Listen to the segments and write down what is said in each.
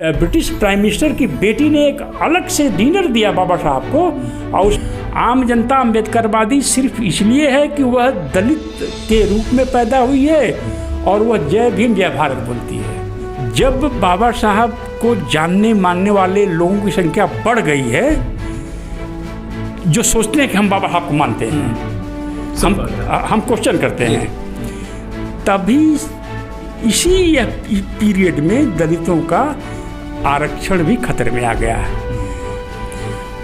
British prime minister की बेटी ने एक अलग से डिनर दिया बाबा साहब को, और आम जनता अम्बेडकरवादी सिर्फ इसलिए है कि वह दलित के रूप में पैदा हुई है और वह जय भीम जय भारत बोलती है। जब बाबा साहब को जानने मानने वाले लोगों की संख्या बढ़ गई है, जो सोचते हैं कि हम बाबा साहब को मानते हैं, हम क्वेश्चन करते हैं, तभी इसी पीरियड में दलितों का आरक्षण भी खतरे में आ गया है।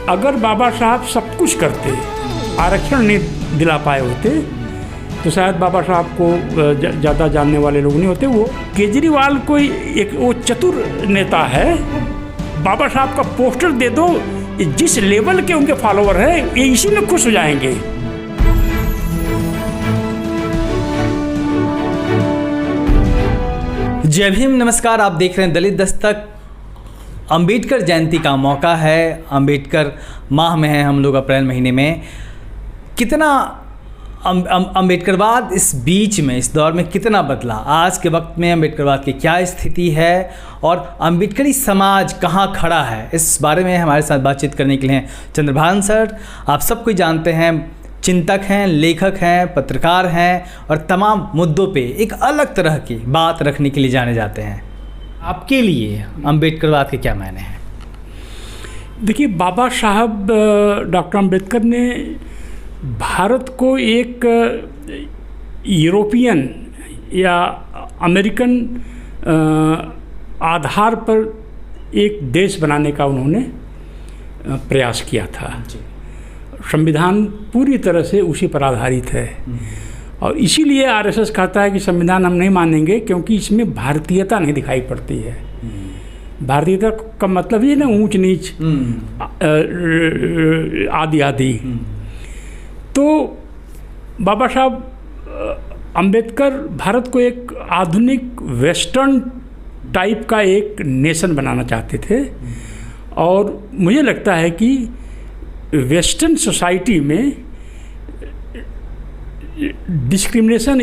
अगर बाबा साहब सब कुछ करते, आरक्षण नहीं दिला पाए होते, तो शायद बाबा साहब को ज़्यादा जानने वाले लोग नहीं होते। वो केजरीवाल कोई एक वो चतुर नेता है, बाबा साहब का पोस्टर दे दो, जिस लेवल के उनके फॉलोवर हैं ये इसी में खुश हो जाएंगे। जय भीम, नमस्कार। आप देख रहे हैं दलित दस्तक। अंबेडकर जयंती का मौका है, अंबेडकर माह में है हम लोग, अप्रैल महीने में। कितना अंबेडकरवाद इस बीच में, इस दौर में कितना बदला, आज के वक्त में अंबेडकरवाद की क्या स्थिति है और अंबेडकरी समाज कहाँ खड़ा है, इस बारे में हमारे साथ बातचीत करने के लिए चंद्रभान सर। आप सब कोई जानते हैं, चिंतक हैं, लेखक हैं, पत्रकार हैं और तमाम मुद्दों पे एक अलग तरह की बात रखने के लिए जाने जाते हैं। आपके लिए अंबेडकरवाद के क्या मायने हैं? देखिए, बाबा साहब डॉक्टर अंबेडकर ने भारत को एक यूरोपियन या अमेरिकन आधार पर एक देश बनाने का उन्होंने प्रयास किया था। संविधान पूरी तरह से उसी पर आधारित है और इसीलिए आरएसएस कहता है कि संविधान हम नहीं मानेंगे, क्योंकि इसमें भारतीयता नहीं दिखाई पड़ती है। भारतीयता का मतलब ये ना ऊंच नीच, आदि आदि। तो बाबा साहब अंबेडकर भारत को एक आधुनिक वेस्टर्न टाइप का एक नेशन बनाना चाहते थे, और मुझे लगता है कि वेस्टर्न सोसाइटी में डिस्क्रिमिनेशन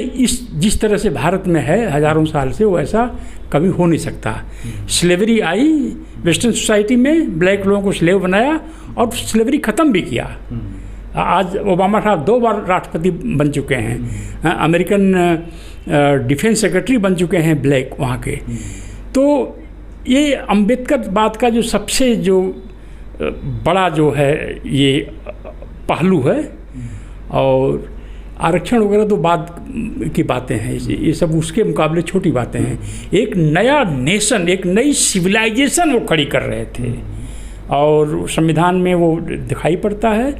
जिस तरह से भारत में है हज़ारों साल से, वो ऐसा कभी हो नहीं सकता। स्लेवरी आई वेस्टर्न सोसाइटी में, ब्लैक लोगों को स्लेव बनाया और स्लेवरी ख़त्म भी किया। आज ओबामा साहब 2 बार राष्ट्रपति बन चुके हैं, अमेरिकन डिफेंस सेक्रेटरी बन चुके हैं ब्लैक वहाँ के। तो ये अम्बेडकर बात का जो सबसे जो बड़ा जो है ये पहलू है, और आरक्षण वगैरह तो बाद की बातें हैं, ये सब उसके मुकाबले छोटी बातें हैं। एक नया नेशन, एक नई सिविलाइजेशन वो खड़ी कर रहे थे, और संविधान में वो दिखाई पड़ता है।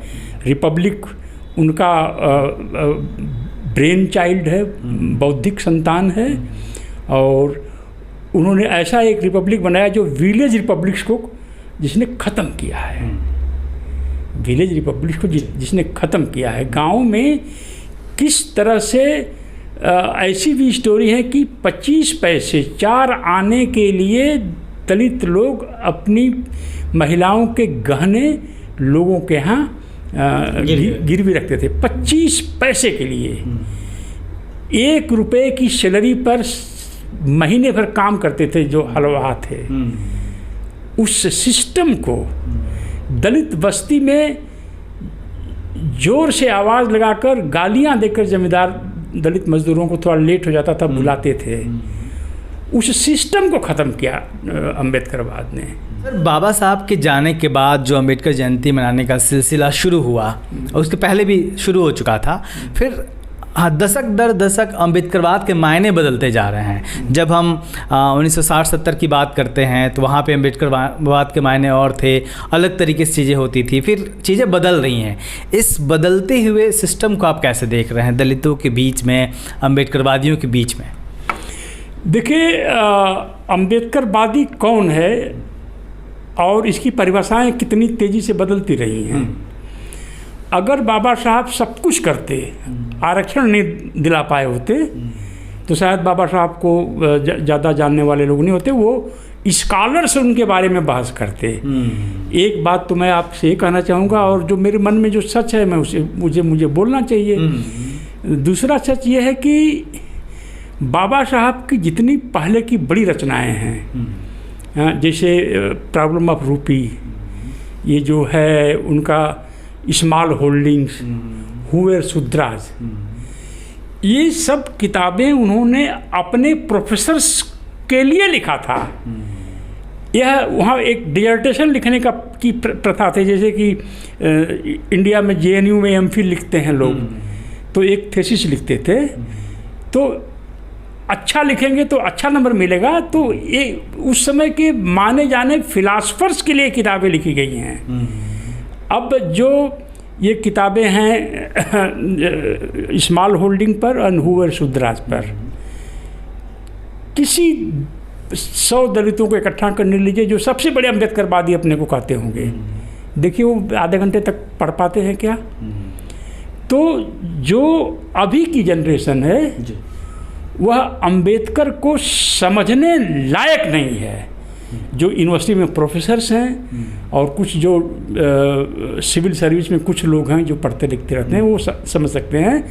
रिपब्लिक उनका ब्रेन चाइल्ड है, बौद्धिक संतान है, और उन्होंने ऐसा एक रिपब्लिक बनाया जो विलेज रिपब्लिक्स को जिसने ख़त्म किया है, विलेज रिपब्लिक को जिसने ख़त्म किया है। गांव में किस तरह से ऐसी भी स्टोरी है कि 25 पैसे 4 आने के लिए दलित लोग अपनी महिलाओं के गहने लोगों के यहाँ गिरवी रखते थे। 25 पैसे के लिए 1 रुपये की सैलरी पर महीने भर काम करते थे जो हलवा थे। उस सिस्टम को दलित बस्ती में जोर से आवाज़ लगाकर, गालियां देकर जमींदार दलित मजदूरों को थोड़ा लेट हो जाता था बुलाते थे। उस सिस्टम को ख़त्म किया अंबेडकरवाद ने। सर, बाबा साहब के जाने के बाद जो अंबेडकर जयंती मनाने का सिलसिला शुरू हुआ, और उसके पहले भी शुरू हो चुका था, फिर दशक दर दशक अंबेडकरवाद के मायने बदलते जा रहे हैं। जब हम 1960-70 की बात करते हैं तो वहाँ पे अंबेडकरवाद के मायने और थे, अलग तरीके से चीज़ें होती थी, फिर चीज़ें बदल रही हैं। इस बदलते हुए सिस्टम को आप कैसे देख रहे हैं, दलितों के बीच में, अंबेडकरवादियों के बीच में? देखिए, अंबेडकरवादी कौन है और इसकी परिभाषाएं कितनी तेज़ी से बदलती रही हैं। अगर बाबा साहब सब कुछ करते, आरक्षण नहीं दिला पाए होते, तो शायद बाबा साहब को ज़्यादा जानने वाले लोग नहीं होते। वो स्कॉलर्स उनके बारे में बहस करते। एक बात तो मैं आपसे ये कहना चाहूँगा, और जो मेरे मन में जो सच है मैं उसे मुझे बोलना चाहिए। दूसरा सच ये है कि बाबा साहब की जितनी पहले की बड़ी रचनाएं हैं, जैसे प्रॉब्लम ऑफ रूपी, ये जो है उनका स्मॉल होल्डिंग्स, हुएर शूद्राज, ये सब किताबें उन्होंने अपने प्रोफेसर्स के लिए लिखा था। यह वहाँ एक डिजर्टेशन लिखने की प्रथा थी, जैसे कि इंडिया में JNU में MPhil लिखते हैं लोग, तो एक थीसिस लिखते थे, तो अच्छा लिखेंगे तो अच्छा नंबर मिलेगा। तो ये उस समय के माने जाने फिलासफर्स के लिए किताबें लिखी गई हैं। अब जो ये किताबें हैं स्मॉल होल्डिंग पर और हुएर शूद्राज पर, किसी 100 दलितों को इकट्ठा करने लीजिए जो सबसे बड़े अम्बेडकरवादी अपने को कहते होंगे, देखिए वो आधे घंटे तक पढ़ पाते हैं क्या? तो जो अभी की जनरेशन है वह अम्बेडकर को समझने लायक नहीं है। जो यूनिवर्सिटी में प्रोफेसर्स हैं और कुछ जो सिविल सर्विस में कुछ लोग हैं जो पढ़ते लिखते रहते हैं, वो समझ सकते हैं।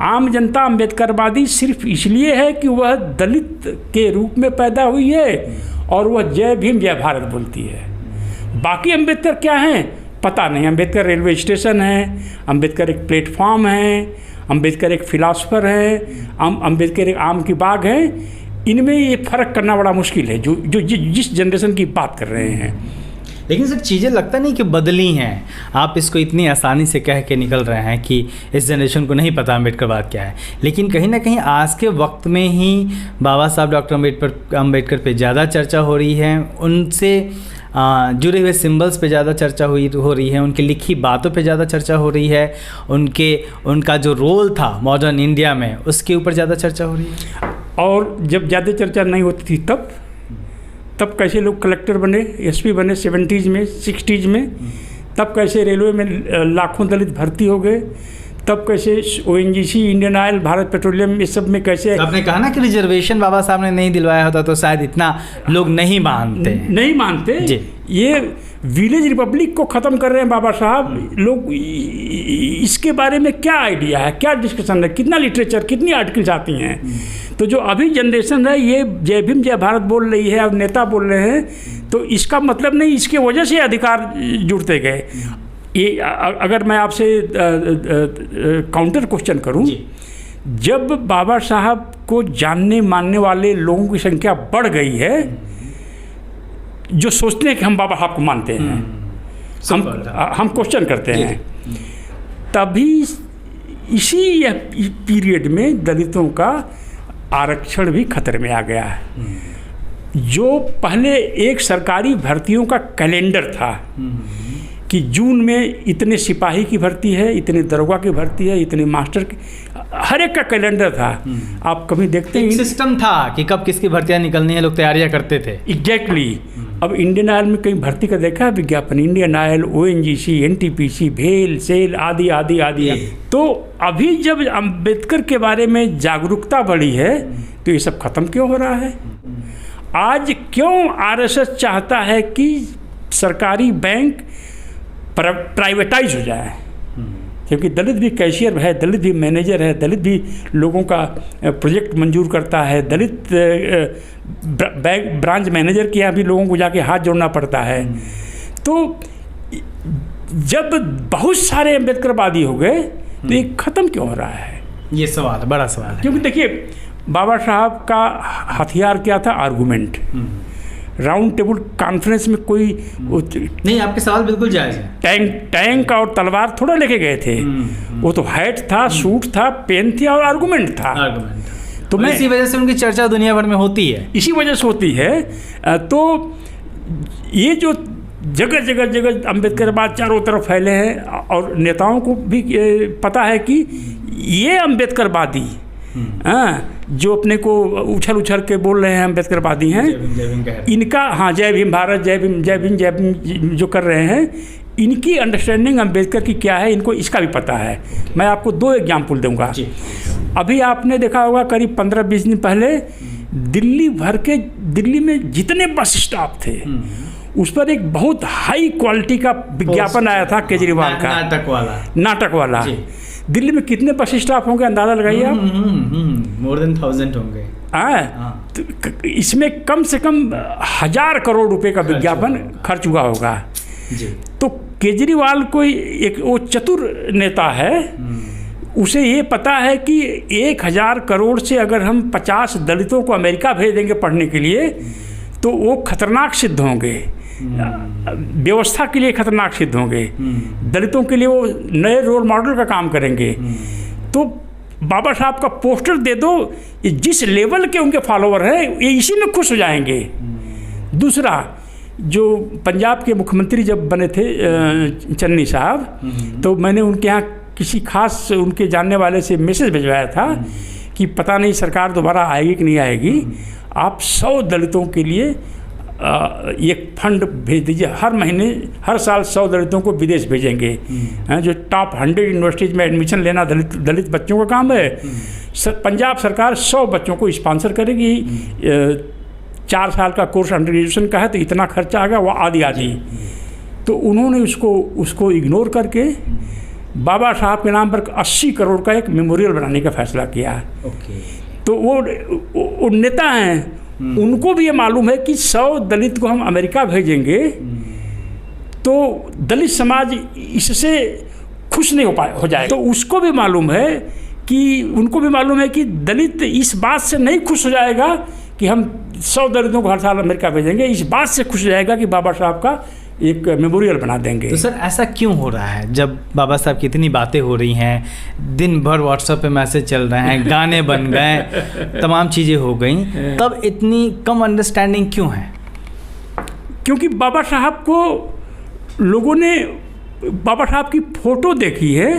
आम जनता अम्बेडकरवादी सिर्फ इसलिए है कि वह दलित के रूप में पैदा हुई है और वह जय भीम जय भारत बोलती है। बाकी अम्बेडकर क्या हैं पता नहीं। अम्बेडकर रेलवे स्टेशन है, अम्बेडकर एक प्लेटफॉर्म है, अम्बेडकर एक फिलासफर है, अम्बेडकर एक आम की बाग है। इनमें ये फ़र्क करना बड़ा मुश्किल है जो जिस जनरेशन की बात कर रहे हैं। लेकिन सर चीज़ें लगता नहीं कि बदली हैं। आप इसको इतनी आसानी से कह के निकल रहे हैं कि इस जनरेशन को नहीं पता अम्बेडकरवाद क्या है, लेकिन कहीं ना कहीं आज के वक्त में ही बाबा साहब डॉक्टर अम्बेडकर पे ज़्यादा चर्चा हो रही है, उनसे जुड़े हुए सिंबल्स पे ज़्यादा चर्चा हो रही है, उनकी लिखी बातों पे ज़्यादा चर्चा हो रही है, उनका जो रोल था मॉडर्न इंडिया में उसके ऊपर ज़्यादा चर्चा हो रही है। और जब ज़्यादा चर्चा नहीं होती थी तब कैसे लोग कलेक्टर बने, SP बने 70s में 60s में, तब कैसे रेलवे में लाखों दलित भर्ती हो गए, तब कैसे ONGC, Indian oil, Bharat petroleum, इस सब में कैसे। आपने कहा ना कि रिजर्वेशन बाबा साहब ने नहीं दिलवाया होता तो शायद इतना लोग नहीं मानते जी। ये विलेज रिपब्लिक को ख़त्म कर रहे हैं बाबा साहब। लोग इसके बारे में क्या आइडिया है, क्या डिस्कशन है, कितना लिटरेचर, कितनी आर्टिकल्स आती हैं। तो जो अभी जनरेशन है ये जय भीम जय भारत बोल रही है और नेता बोल रहे हैं, तो इसका मतलब नहीं इसके वजह से अधिकार जुड़ते गए। ये अगर मैं आपसे काउंटर क्वेश्चन करूं, जब बाबा साहब को जानने मानने वाले लोगों की संख्या बढ़ गई है जो सोचते हैं कि हम बाबा साहब को मानते हैं, हम क्वेश्चन करते हैं, तभी इसी पीरियड में दलितों का आरक्षण भी खतरे में आ गया है। जो पहले एक सरकारी भर्तियों का कैलेंडर था कि जून में इतने सिपाही की भर्ती है, इतने दरोगा की भर्ती है, इतने मास्टर की, हर एक का कैलेंडर था। आप कभी देखते हैं सिस्टम था कि कब किसकी भर्तियां निकलनी है, लोग तैयारियां करते थे। एग्जैक्टली। अब इंडियन ऑयल में कहीं भर्ती का देखा है विज्ञापन, इंडियन ऑयल, ONGC, NTPC, भेल, सेल आदि आदि आदि। तो अभी जब अम्बेडकर के बारे में जागरूकता बढ़ी है तो ये सब खत्म क्यों हो रहा है? आज क्यों RSS चाहता है कि सरकारी बैंक प्राइवेटाइज हो जाए? क्योंकि दलित भी कैशियर है, दलित भी मैनेजर है, दलित भी लोगों का प्रोजेक्ट मंजूर करता है, दलित ब्रांच मैनेजर के यहाँ भी लोगों को जाके हाथ जोड़ना पड़ता है। तो जब बहुत सारे अम्बेडकरवादी हो गए तो ये ख़त्म क्यों हो रहा है? ये सवाल है, बड़ा सवाल है। क्योंकि देखिए बाबा साहब का हथियार क्या था? आर्गूमेंट। राउंड टेबल कॉन्फ्रेंस में कोई नहीं, आपके सवाल बिल्कुल जायज़ है। टैंक और तलवार थोड़ा लेके गए थे, वो तो हैट था, सूट था, पेन थी और आर्गूमेंट था। तो मैं इसी वजह से उनकी चर्चा दुनिया भर में होती है, इसी वजह से होती है। तो ये जो जगह अम्बेडकरवाद चारों तरफ फैले हैं और नेताओं को भी पता है कि ये अम्बेडकरवादी जो अपने को उछल के बोल रहे हैं अम्बेडकरवादी हैं, इनका जय भीम भारत, जय भीम जो कर रहे हैं, इनकी अंडरस्टैंडिंग अम्बेडकर की क्या है इनको इसका भी पता है। मैं आपको 2 एग्जाम्पल दूंगा। अभी आपने देखा होगा करीब 15-20 दिन पहले दिल्ली में जितने बस स्टॉप थे उस पर एक बहुत हाई क्वालिटी का विज्ञापन आया था केजरीवाल का, नाटक वाला। दिल्ली में कितने बस स्टॉप होंगे अंदाज़ा लगाइए आप। मोर देन 1000 होंगे। तो इसमें कम से कम 1000 करोड़ रुपए का विज्ञापन खर्च हुआ होगा जी। तो केजरीवाल कोई एक वो चतुर नेता है, उसे ये पता है कि 1000 करोड़ से अगर हम 50 दलितों को अमेरिका भेज देंगे पढ़ने के लिए तो वो खतरनाक सिद्ध होंगे, व्यवस्था के लिए खतरनाक सिद्ध होंगे, दलितों के लिए वो नए रोल मॉडल का काम करेंगे। तो बाबा साहब का पोस्टर दे दो, जिस लेवल के उनके फॉलोवर हैं ये इसी में खुश हो जाएंगे। दूसरा, जो पंजाब के मुख्यमंत्री जब बने थे चन्नी साहब, तो मैंने उनके यहाँ किसी खास उनके जानने वाले से मैसेज भिजवाया था कि पता नहीं सरकार दोबारा आएगी कि नहीं आएगी, आप 100 दलितों के लिए एक फंड भेज दीजिए, हर महीने हर साल 100 दलितों को विदेश भेजेंगे। जो टॉप 100 यूनिवर्सिटीज़ में एडमिशन लेना दलित बच्चों का काम है। पंजाब सरकार 100 बच्चों को स्पॉन्सर करेगी। 4 साल का कोर्स अंडर ग्रेजुएशन का है तो इतना खर्चा आएगा, वो आदि। तो उन्होंने उसको इग्नोर करके बाबा साहब के नाम पर 80 करोड़ का एक मेमोरियल बनाने का फैसला किया। तो वो नेता हैं, उनको भी ये मालूम है कि 100 दलित को हम अमेरिका भेजेंगे तो दलित समाज इससे खुश नहीं हो जाए। तो उसको भी मालूम है कि उनको भी मालूम है कि दलित इस बात से नहीं खुश हो जाएगा कि हम 100 दलितों को हर साल अमेरिका भेजेंगे, इस बात से खुश हो जाएगा कि बाबा साहब का एक मेमोरियल बना देंगे। तो सर ऐसा क्यों हो रहा है? जब बाबा साहब की इतनी बातें हो रही हैं, दिन भर व्हाट्सएप पे मैसेज चल रहे हैं, गाने बन गए, तमाम चीज़ें हो गई, तब इतनी कम अंडरस्टैंडिंग क्यों है? क्योंकि बाबा साहब को लोगों ने बाबा साहब की फ़ोटो देखी है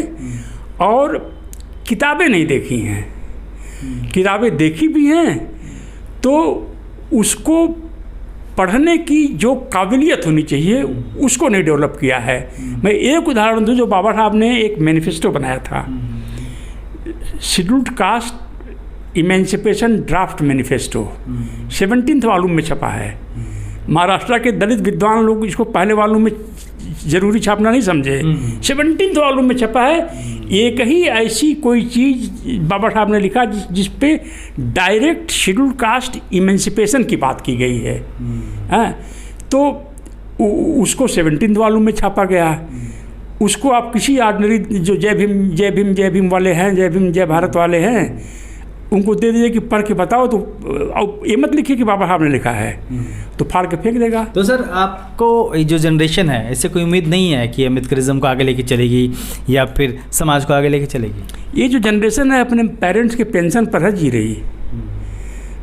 और किताबें नहीं देखी हैं। किताबें देखी भी हैं तो उसको पढ़ने की जो काबिलियत होनी चाहिए उसको नहीं डेवलप किया है। मैं एक उदाहरण दूं, जो बाबा साहब ने एक मैनिफेस्टो बनाया था, scheduled caste emancipation draft manifesto, 17th volume में छपा है। महाराष्ट्र के दलित विद्वान लोग इसको पहले वॉल्यूम में जरूरी छापना नहीं समझे, 17th वॉल्यूम में छपा है। एक ही ऐसी कोई चीज़ बाबा साहब ने लिखा जिस पे डायरेक्ट शेड्यूल कास्ट इमेंसिपेशन की बात की गई है। तो उसको 17th वॉल्यूम में छापा गया। उसको आप किसी ऑर्डिनरी जो जय भीम वाले हैं, जय भीम जय भारत वाले हैं, उनको दे दीजिए कि पढ़ के बताओ, तो ये मत लिखिए कि बाबा साहब ने लिखा है, तो फाड़ के फेंक देगा। तो सर आपको ये जो जनरेशन है इससे कोई उम्मीद नहीं है कि अम्बेडकरिज्म को आगे लेके चलेगी या फिर समाज को आगे लेके चलेगी? ये जो जनरेशन है अपने पेरेंट्स के पेंशन पर है जी रही।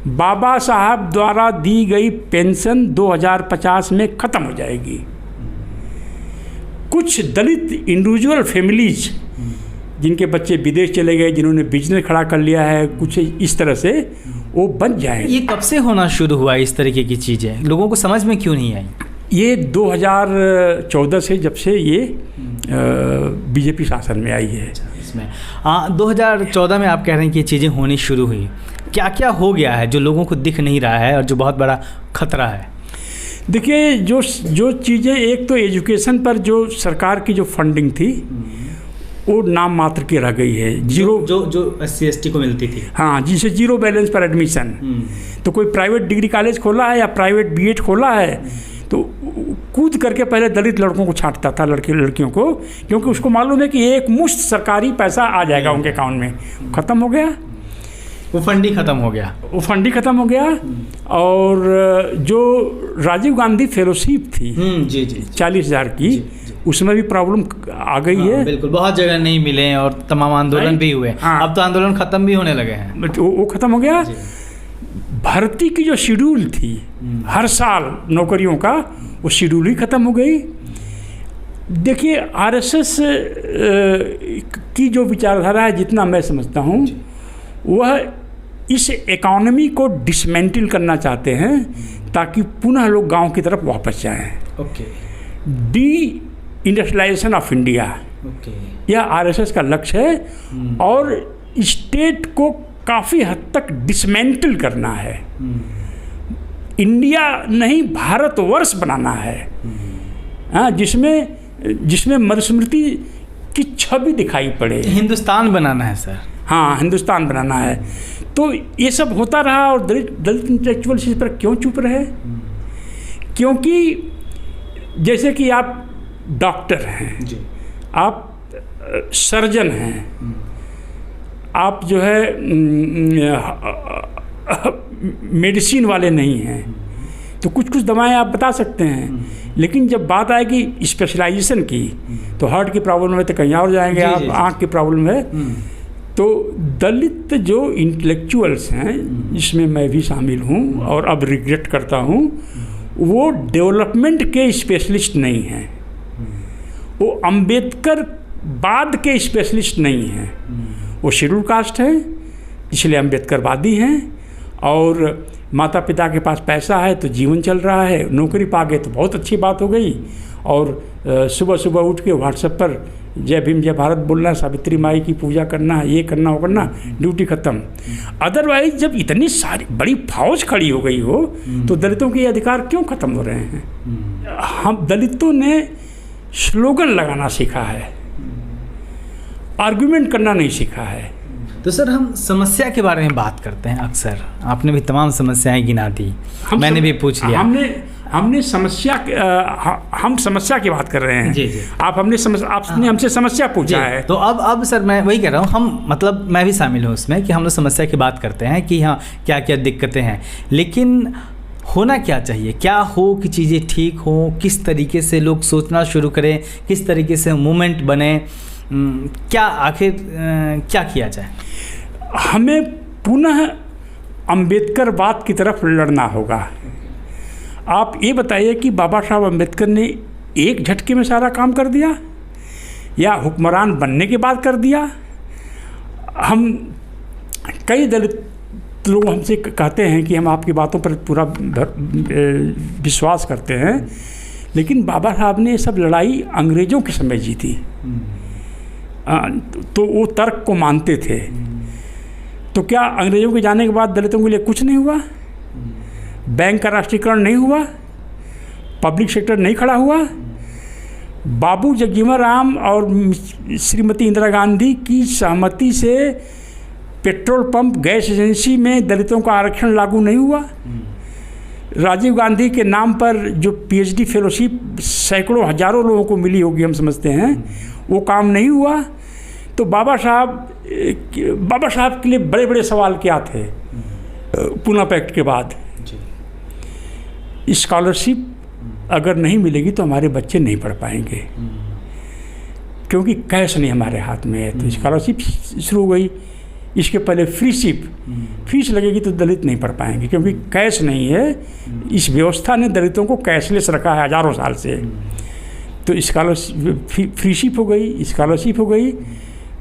बाबा साहब द्वारा दी गई पेंशन 2050 में ख़त्म हो जाएगी। कुछ दलित इंडिविजुअल फैमिलीज जिनके बच्चे विदेश चले गए, जिन्होंने बिजनेस खड़ा कर लिया है, कुछ इस तरह से वो बच जाए। ये कब से होना शुरू हुआ इस तरीके की चीज़ें? लोगों को समझ में क्यों नहीं आई? ये 2014 से, जब से ये बीजेपी शासन में आई है। इसमें 2014 में आप कह रहे हैं कि ये चीज़ें होनी शुरू हुई। क्या क्या हो गया है जो लोगों को दिख नहीं रहा है और जो बहुत बड़ा खतरा है? देखिए, जो चीज़ें, एक तो एजुकेशन पर जो सरकार की जो फंडिंग थी वो नाम मात्र की रह गई है। जीरो जो SC/ST को मिलती थी, हाँ, जिसे जीरो बैलेंस पर एडमिशन। तो कोई प्राइवेट डिग्री कॉलेज खोला है या प्राइवेट BEd खोला है तो कूद करके पहले दलित लड़कों को छांटता था, लड़कियों को, क्योंकि उसको मालूम है कि एक मुश्त सरकारी पैसा आ जाएगा उनके अकाउंट में। ख़त्म हो गया, वो फंड ही ख़त्म हो गया। और जो राजीव गांधी फेलोशिप थी जी 40,000 की, उसमें भी प्रॉब्लम आ गई है। बिल्कुल, बहुत जगह नहीं मिले और तमाम आंदोलन भी हुए। अब तो आंदोलन ख़त्म भी होने लगे हैं। वो ख़त्म हो गया। भर्ती की जो शेड्यूल थी हर साल नौकरियों का, वो शेड्यूल ही ख़त्म हो गई। देखिए, RSS की जो विचारधारा है, जितना मैं समझता हूँ, वह इस इकोनॉमी को डिसमेंटल करना चाहते हैं ताकि पुनः लोग गांव की तरफ वापस जाएं। डी इंडस्ट्रियलाइजेशन ऑफ इंडिया, यह RSS का लक्ष्य है। और स्टेट को काफ़ी हद तक डिसमेंटल करना है। इंडिया नहीं, भारतवर्ष बनाना है, जिसमें मनुस्मृति की छवि दिखाई पड़े। हिंदुस्तान बनाना है सर। हाँ, हिंदुस्तान बनाना है। तो ये सब होता रहा और दलित इंटेलेक्चुअल्स इस पर क्यों चुप रहे? क्योंकि जैसे कि आप डॉक्टर हैं जी, आप सर्जन हैं, आप जो है मेडिसिन वाले नहीं हैं, तो कुछ कुछ दवाएं आप बता सकते हैं, लेकिन जब बात आएगी स्पेशलाइजेशन की तो हार्ट की प्रॉब्लम है तो कहीं और जाएंगे आप, आँख की प्रॉब्लम है। तो दलित जो इंटेलेक्चुअल्स हैं, जिसमें मैं भी शामिल हूँ और अब रिग्रेट करता हूँ, वो डेवलपमेंट के स्पेशलिस्ट नहीं हैं, वो अंबेडकर बाद के स्पेशलिस्ट नहीं हैं। वो शेड्यूल कास्ट है, इसलिए अंबेडकरवादी हैं, और माता पिता के पास पैसा है तो जीवन चल रहा है, नौकरी पा गए तो बहुत अच्छी बात हो गई, और सुबह सुबह उठ के व्हाट्सएप पर जय भीम जय भारत बोलना, सावित्री माई की पूजा करना, ये करना वो करना, ड्यूटी ख़त्म। अदरवाइज जब इतनी सारी बड़ी फौज खड़ी हो गई हो तो दलितों के अधिकार क्यों ख़त्म हो रहे हैं? हम दलितों ने स्लोगन लगाना सीखा है, आर्गुमेंट करना नहीं सीखा है। तो सर हम समस्या के बारे में बात करते हैं अक्सर, आपने भी तमाम समस्याएं गिना दी, मैंने भी पूछ लिया। हमने समस्या हम समस्या की बात कर रहे हैं जी जी। आपने हमसे समस्या पूछा है। तो अब सर मैं वही कह रहा हूँ, हम मतलब मैं भी शामिल हूँ उसमें कि हम लोग समस्या की बात करते हैं कि हाँ क्या क्या दिक्कतें हैं, लेकिन होना क्या चाहिए, क्या हो कि चीज़ें ठीक हों, किस तरीके से लोग सोचना शुरू करें, किस तरीके से मूवमेंट बने, क्या आखिर क्या किया जाए? हमें पुनः अंबेडकरवाद की तरफ लड़ना होगा। आप ये बताइए कि बाबा साहब अम्बेडकर ने एक झटके में सारा काम कर दिया या हुक्मरान बनने के बाद कर दिया? हम कई दलित लोग हमसे कहते हैं कि हम आपकी बातों पर पूरा विश्वास करते हैं, लेकिन बाबा साहब ने सब लड़ाई अंग्रेज़ों के समय जीती, तो वो तर्क को मानते थे। तो क्या अंग्रेज़ों के जाने के बाद दलितों के लिए कुछ नहीं हुआ? बैंक का राष्ट्रीयकरण नहीं हुआ? पब्लिक सेक्टर नहीं खड़ा हुआ? बाबू जगजीवन राम और श्रीमती इंदिरा गांधी की सहमति से पेट्रोल पंप गैस एजेंसी में दलितों का आरक्षण लागू नहीं हुआ? राजीव गांधी के नाम पर जो पीएचडी फेलोशिप सैकड़ों हजारों लोगों को मिली होगी, हम समझते हैं, वो काम नहीं हुआ? तो बाबा साहब के लिए बड़े बड़े सवाल क्या थे पूना पैक्ट के बाद? स्कॉलरशिप अगर नहीं मिलेगी तो हमारे बच्चे नहीं पढ़ पाएंगे, क्योंकि कैश नहीं हमारे हाथ में है। तो स्कॉलरशिप शुरू हो गई, इसके पहले फ्रीशिप, फीस लगेगी तो दलित नहीं पढ़ पाएंगे क्योंकि कैश नहीं है। इस व्यवस्था ने दलितों को कैशलेस रखा है हजारों साल से। तो स्कॉलरशिप, फ्रीशिप हो गई, स्कॉलरशिप हो गई,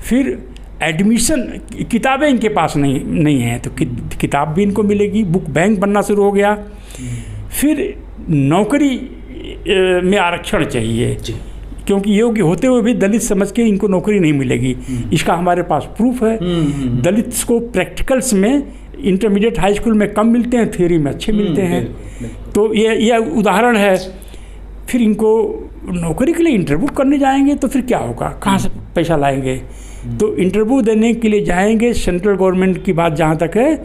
फिर एडमिशन, किताबें इनके पास नहीं हैं तो किताब भी इनको मिलेगी, बुक बैंक बनना शुरू हो गया। फिर नौकरी में आरक्षण चाहिए, क्योंकि योग्य होते हुए भी दलित समझ के इनको नौकरी नहीं मिलेगी। इसका हमारे पास प्रूफ है। दलित को प्रैक्टिकल्स में इंटरमीडिएट हाई स्कूल में कम मिलते हैं, थ्योरी में अच्छे मिलते हैं। तो ये उदाहरण है। फिर इनको नौकरी के लिए इंटरव्यू करने जाएंगे तो फिर क्या होगा, कहाँ से पैसा लाएंगे? तो इंटरव्यू देने के लिए जाएंगे, सेंट्रल गवर्नमेंट की बात जहाँ तक है,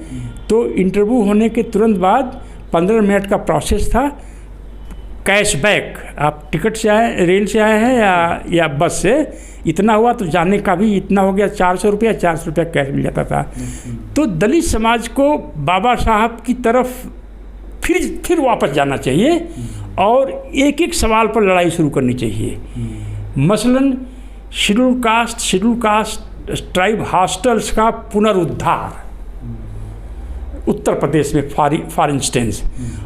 तो इंटरव्यू होने के तुरंत बाद 15 मिनट का प्रोसेस था, कैशबैक। आप टिकट से आए, रेल से आए हैं या बस से, इतना हुआ तो जाने का भी इतना हो गया, 400 रुपया, 400 रुपया कैश मिल जाता था। तो दलित समाज को बाबा साहब की तरफ फिर वापस जाना चाहिए और एक एक सवाल पर लड़ाई शुरू करनी चाहिए। मसलन शेड्यूल कास्ट ट्राइब हॉस्टल्स का पुनरुद्धार उत्तर प्रदेश में फॉर इंस्टेंस,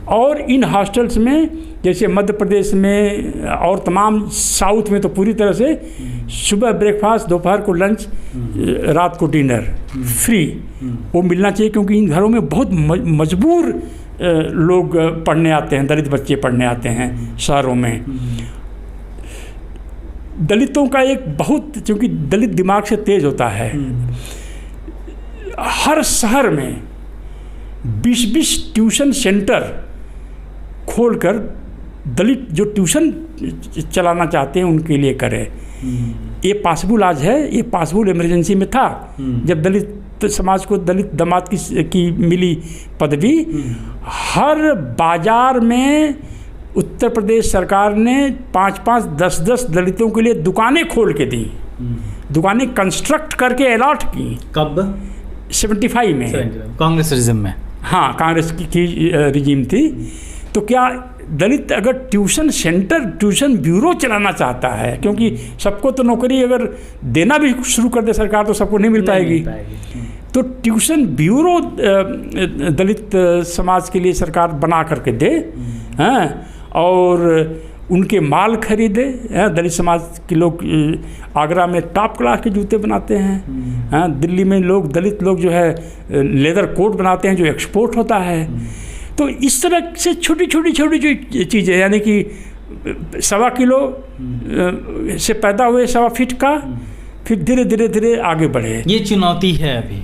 और इन हॉस्टल्स में जैसे मध्य प्रदेश में और तमाम साउथ में तो पूरी तरह से सुबह ब्रेकफास्ट, दोपहर को लंच, रात को डिनर फ्री वो मिलना चाहिए, क्योंकि इन घरों में बहुत मजबूर लोग पढ़ने आते हैं, दलित बच्चे पढ़ने आते हैं शहरों में। दलितों का एक बहुत, क्योंकि दलित दिमाग से तेज होता है, हर शहर में 20-20 ट्यूशन सेंटर खोलकर दलित जो ट्यूशन चलाना चाहते हैं उनके लिए करें। ये पॉसिबल आज है, ये पॉसिबल इमरजेंसी में था जब दलित समाज को दलित दामाद की मिली पदवी। हर बाजार में उत्तर प्रदेश सरकार ने 5-5, 10-10 दलितों के लिए दुकानें खोल के दी, दुकानें कंस्ट्रक्ट करके अलॉट की। कब? 75 में, कांग्रेस रिजिम में। हाँ, कांग्रेस की रिजीम थी। तो क्या दलित अगर ट्यूशन सेंटर, ट्यूशन ब्यूरो चलाना चाहता है, क्योंकि सबको तो नौकरी अगर देना भी शुरू कर दे सरकार तो सबको नहीं मिल पाएगी, तो ट्यूशन ब्यूरो दलित समाज के लिए सरकार बना करके दे, हैं, और उनके माल खरीदे। दलित समाज के लोग आगरा में टॉप क्लास के जूते बनाते हैं, दिल्ली में लोग, दलित लोग जो है लेदर कोट बनाते हैं जो एक्सपोर्ट होता है। तो इस तरह से छोटी छोटी जो चीज़ें, यानी कि 1.25 किलो से पैदा हुए 1.25 फीट का, फिर धीरे धीरे धीरे आगे बढ़े। ये चुनौती है अभी,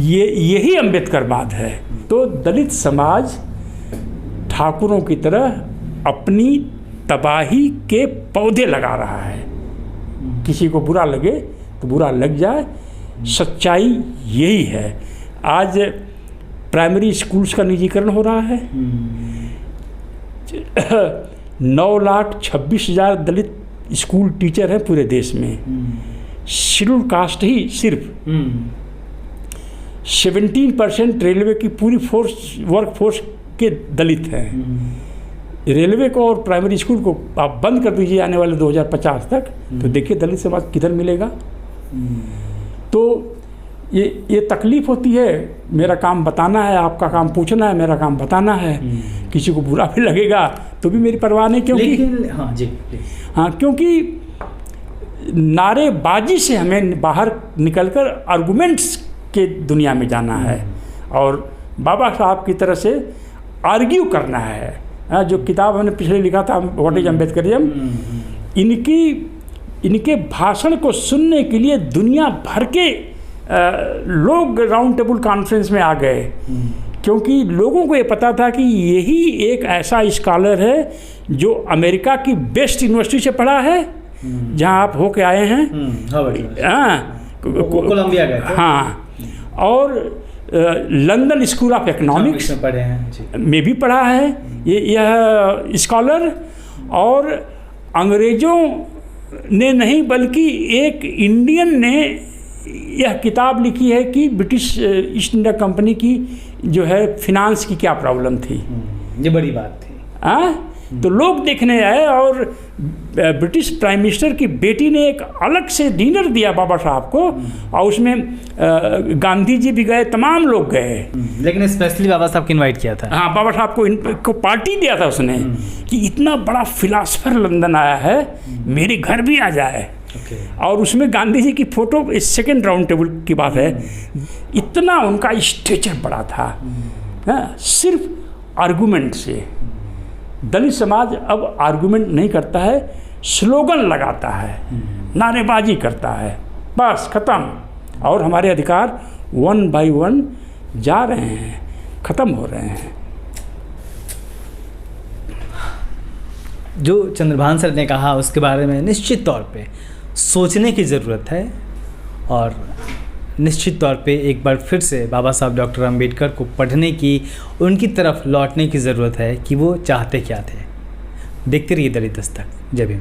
यही अम्बेडकरवाद है। तो दलित समाज ठाकुरों की तरह अपनी तबाही के पौधे लगा रहा है। किसी को बुरा लगे तो बुरा लग जाए, सच्चाई यही है। आज प्राइमरी स्कूल्स का निजीकरण हो रहा है। 9,26,000 दलित स्कूल टीचर हैं पूरे देश में। शेड्यूल कास्ट ही सिर्फ 17% रेलवे की पूरी वर्क फोर्स के दलित हैं। रेलवे को और प्राइमरी स्कूल को आप बंद कर दीजिए आने वाले 2050 तक, तो देखिए दलित समाज किधर मिलेगा। तो ये तकलीफ होती है। मेरा काम बताना है, आपका काम पूछना है, मेरा काम बताना है। किसी को बुरा भी लगेगा तो भी मेरी परवाह नहीं, क्योंकि क्योंकि नारेबाजी से हमें बाहर निकलकर आर्गुमेंट्स के दुनिया में जाना है और बाबा साहब की तरह से आर्ग्यू करना है। जो किताब हमने पिछले लिखा था, व्हाट इज अम्बेडकरिज्म, इनके भाषण को सुनने के लिए दुनिया भर के लोग राउंड टेबल कॉन्फ्रेंस में आ गए, क्योंकि लोगों को ये पता था कि यही एक ऐसा स्कॉलर है जो अमेरिका की बेस्ट यूनिवर्सिटी से पढ़ा है, जहाँ आप होके आए हैं, कोलंबिया गए थे। हाँ, और लंदन स्कूल ऑफ इकोनॉमिक्स में पढ़े हैं, में भी पढ़ा है यह स्कॉलर। और अंग्रेज़ों ने नहीं बल्कि एक इंडियन ने यह किताब लिखी है कि ब्रिटिश ईस्ट इंडिया कंपनी की जो है फिनांस की क्या प्रॉब्लम थी। ये बड़ी बात थी। तो लोग देखने आए और ब्रिटिश प्राइम मिनिस्टर की बेटी ने एक अलग से डिनर दिया बाबा साहब को, और उसमें गांधी जी भी गए, तमाम लोग गए, लेकिन स्पेशली बाबा साहब को इनवाइट किया था। हाँ, बाबा साहब को पार्टी दिया था उसने कि इतना बड़ा फिलासफर लंदन आया है, मेरे घर भी आ जाए। और उसमें गांधी जी की फोटो, इस सेकेंड राउंड टेबल की बात है, इतना उनका स्टेचर बड़ा था। सिर्फ आर्गूमेंट से दलित समाज अब आर्गुमेंट नहीं करता है, स्लोगन लगाता है, नारेबाजी करता है, बस खत्म। और हमारे अधिकार 1 by 1 जा रहे हैं, ख़त्म हो रहे हैं। जो चंद्रभान सर ने कहा उसके बारे में निश्चित तौर पे सोचने की ज़रूरत है, और निश्चित तौर पे एक बार फिर से बाबा साहब डॉक्टर अम्बेडकर को पढ़ने की, उनकी तरफ लौटने की ज़रूरत है कि वो चाहते क्या थे। देखते रहिए दलित दस्तक। जय भीम।